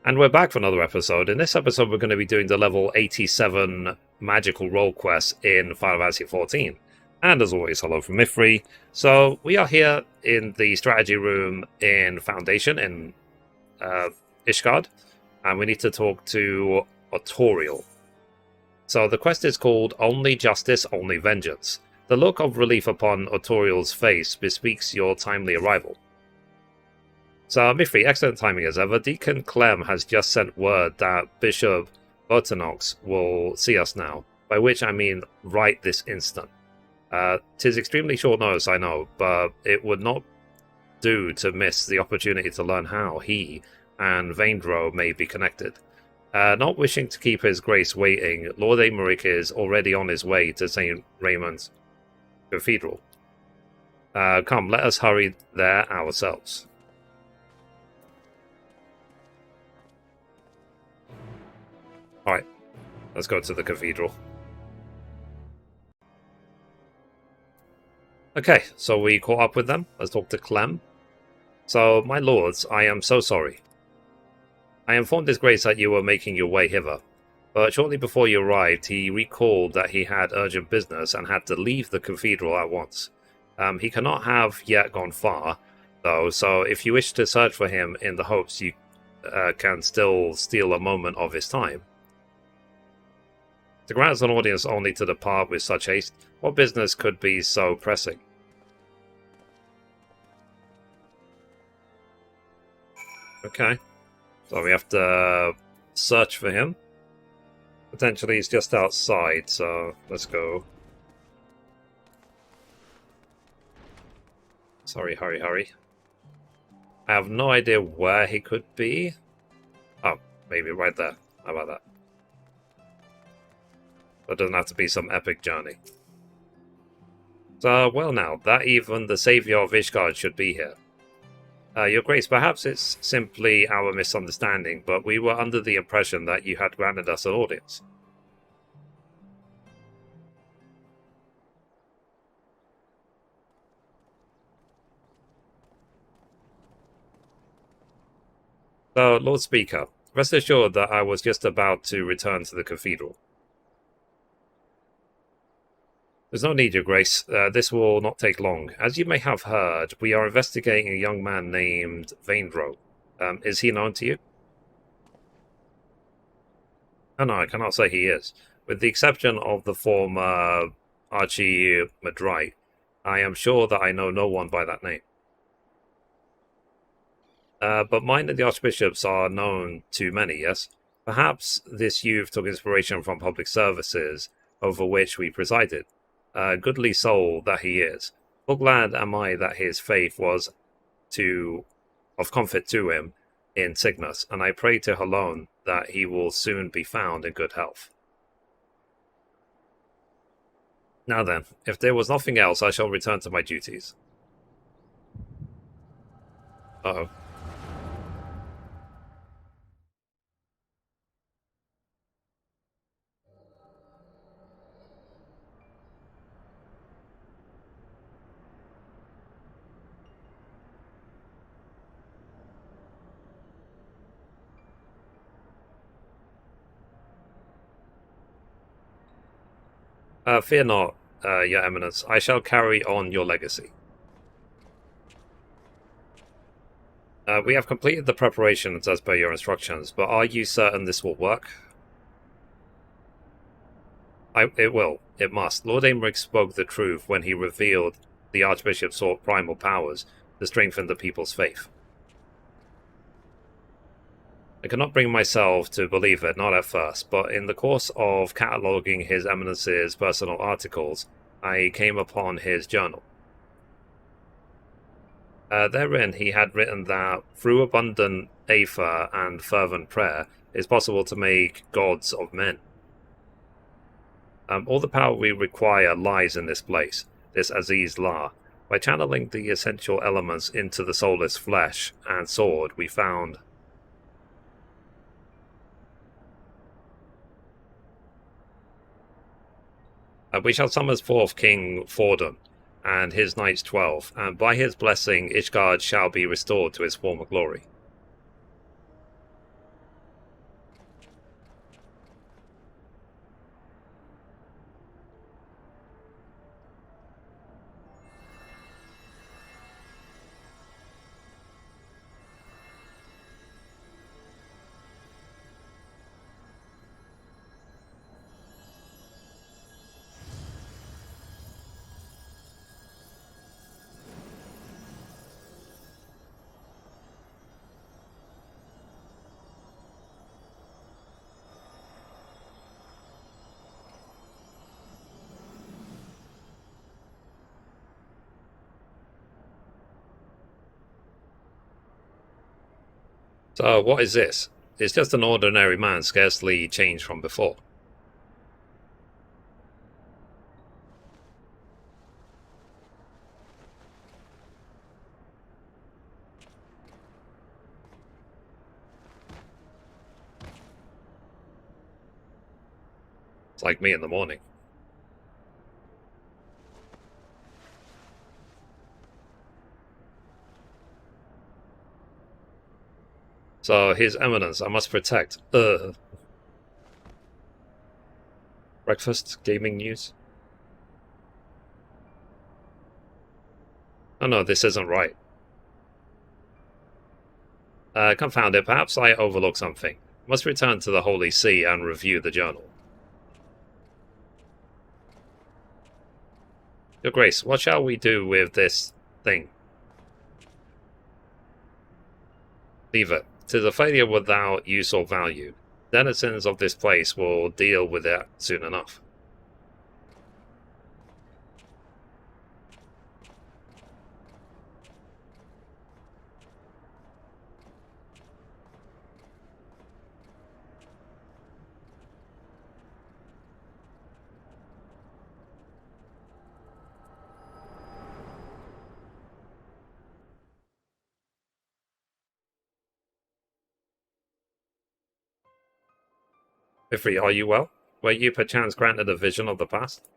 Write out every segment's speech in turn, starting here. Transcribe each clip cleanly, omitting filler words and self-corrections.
And we're back for another episode. In this episode, we're going to be doing the level 87 magical role quest in Final Fantasy XIV. And as always, hello from Mithrie. So we are here in the strategy room in Foundation in Ishgard, and we need to talk to Autorial. So the quest is called Only Justice, Only Vengeance. The look of relief upon Autorial's face bespeaks your timely arrival. So, Mithrie, excellent timing as ever. Deacon Clem has just sent word that Bishop Botanox will see us now, by which I mean right this instant. 'Tis extremely short notice, I know, but it would not do to miss the opportunity to learn how he and Vaindro may be connected. Not wishing to keep his grace waiting, Lord Aymeric is already on his way to St. Raymond's Cathedral. Come, let us hurry there ourselves. Alright, let's go to the cathedral. Okay, so we caught up with them. Let's talk to Clem. So, my lords, I am so sorry. I informed His Grace that you were making your way hither, but shortly before you arrived, he recalled that he had urgent business and had to leave the cathedral at once. He cannot have yet gone far, though, so if you wish to search for him in the hopes you can still steal a moment of his time. To grant an audience only to depart with such haste, what business could be so pressing? Okay, so we have to search for him. Potentially he's just outside, so let's go. Sorry, hurry. I have no idea where he could be. Oh, maybe right there. How about that? It doesn't have to be some epic journey. So, well now, that even the Saviour of Ishgard should be here. Your Grace, perhaps it's simply our misunderstanding, but we were under the impression that you had granted us an audience. So, Lord Speaker, rest assured that I was just about to return to the cathedral. There's no need, Your Grace. This will not take long. As you may have heard, we are investigating a young man named Vaindro. Is he known to you? Oh no, I cannot say he is. With the exception of the former Archimandrite, I am sure that I know no one by that name. But mine and the Archbishop's are known to many, yes? Perhaps this youth took inspiration from public services over which we presided. Goodly soul that he is. Full glad am I that his faith was of comfort to him in sickness, and I pray to Halone that he will soon be found in good health. Now then, if there was nothing else, I shall return to my duties. Uh-oh. Fear not, Your Eminence. I shall carry on your legacy. We have completed the preparations as per your instructions, but are you certain this will work? It will. It must. Lord Aymeric spoke the truth when he revealed the Archbishop sought primal powers to strengthen the people's faith. I cannot bring myself to believe it, not at first, but in the course of cataloguing His Eminence's personal articles, I came upon his journal. Therein he had written that through abundant aether and fervent prayer, it is possible to make gods of men. All the power we require lies in this place, this Aziz La. By channeling the essential elements into the soulless flesh and sword, we found... we shall summon forth King Fordun and his Knights 12, and by his blessing Ishgard shall be restored to its former glory. So, what is this? It's just an ordinary man, scarcely changed from before. It's like me in the morning. So, His Eminence, I must protect. Breakfast? Gaming news? Oh no, this isn't right. Confound it, perhaps I overlooked something. Must return to the Holy See and review the journal. Your Grace, what shall we do with this thing? Leave it. 'Tis a failure without use or value. Denizens of this place will deal with it soon enough. Mithrie, are you well? Were you perchance granted a vision of the past?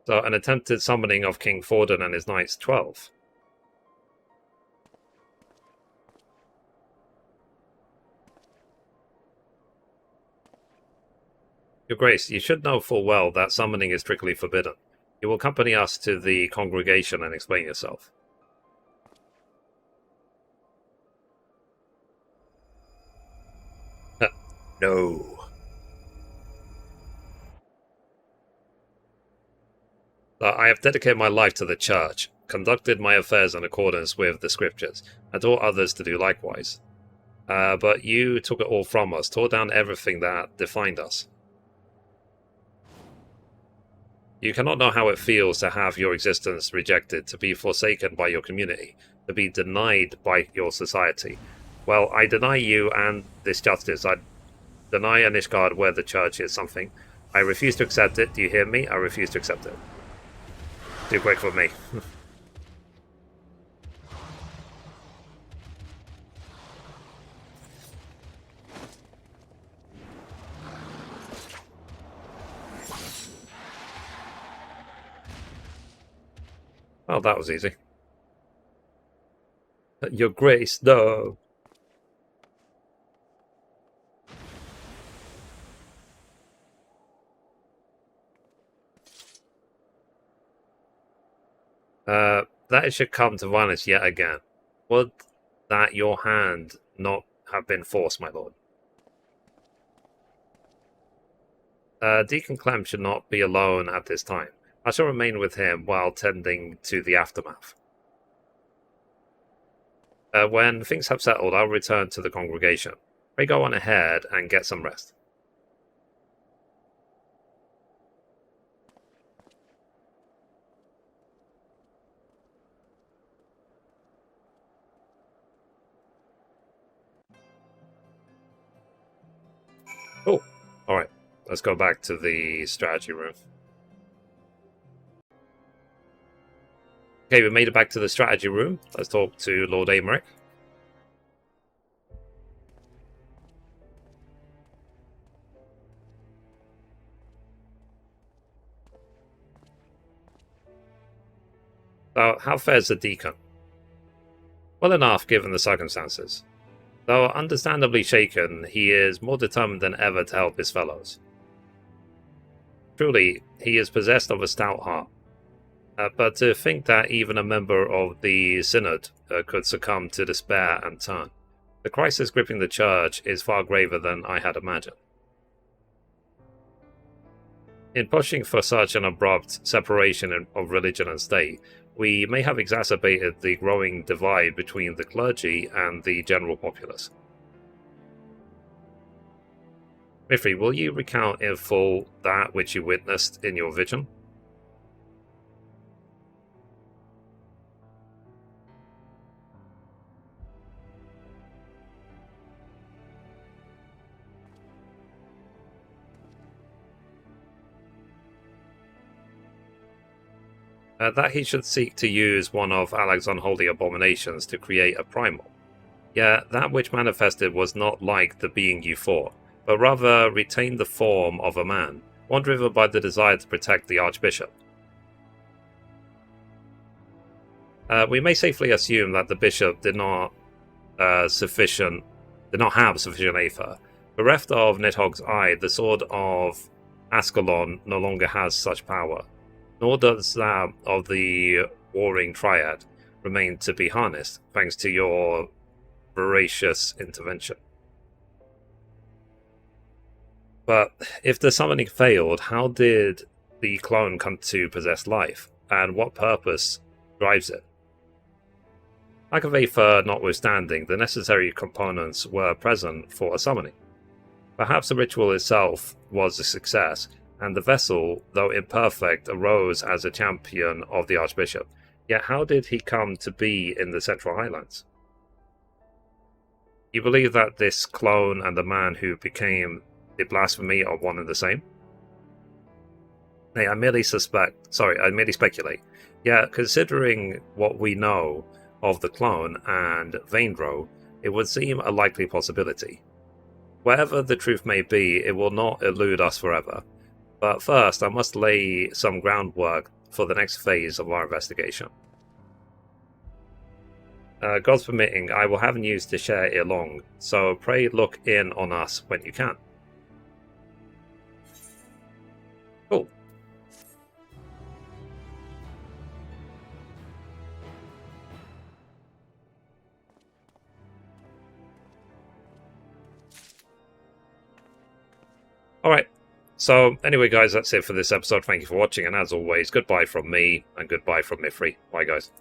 So, an attempted summoning of King Forden and his knights 12. Your Grace, you should know full well that summoning is strictly forbidden. You will accompany us to the congregation and explain yourself. No. I have dedicated my life to the Church, conducted my affairs in accordance with the Scriptures, and taught others to do likewise. But you took it all from us, tore down everything that defined us. You cannot know how it feels to have your existence rejected, to be forsaken by your community, to be denied by your society. Well, I deny you and this justice. I deny Anishgard where the Church is something. I refuse to accept it. Do you hear me? I refuse to accept it. Too quick for me. Oh, that was easy. Your Grace, no. That it should come to violence yet again. Would that your hand not have been forced, my lord? Deacon Clem should not be alone at this time. I shall remain with him while tending to the aftermath. When things have settled, I'll return to the congregation. Pray go on ahead and get some rest. Oh, alright. Let's go back to the strategy room. Okay, we made it back to the strategy room. Let's talk to Lord Aymeric. So, how fares the Deacon? Well enough, given the circumstances. Though understandably shaken, he is more determined than ever to help his fellows. Truly, he is possessed of a stout heart. But to think that even a member of the Synod could succumb to despair and turn. The crisis gripping the Church is far graver than I had imagined. In pushing for such an abrupt separation of religion and state, we may have exacerbated the growing divide between the clergy and the general populace. Mithrie, will you recount in full that which you witnessed in your vision? that he should seek to use one of Alag's unholy abominations to create a primal. Yet that which manifested was not like the being you fought, but rather retained the form of a man, one driven by the desire to protect the Archbishop. We may safely assume that the bishop did not have sufficient aether. Bereft of Nidhogg's eye, the sword of Ascalon no longer has such power, nor does that of the warring triad remain to be harnessed, thanks to your voracious intervention. But if the summoning failed, how did the clone come to possess life, and what purpose drives it? Lack of aether notwithstanding, the necessary components were present for a summoning. Perhaps the ritual itself was a success, and the vessel, though imperfect, arose as a champion of the Archbishop. Yet how did he come to be in the Central Highlands? You believe that this clone and the man who became the blasphemy are one and the same? Hey, I merely speculate. Yet, considering what we know of the clone and Vainro, it would seem a likely possibility. Wherever the truth may be, it will not elude us forever. But first, I must lay some groundwork for the next phase of our investigation. God's permitting, I will have news to share ere long, so pray look in on us when you can. Cool. Alright, so anyway guys, that's it for this episode. Thank you for watching, and as always, goodbye from me, and goodbye from Mithrie. Bye guys.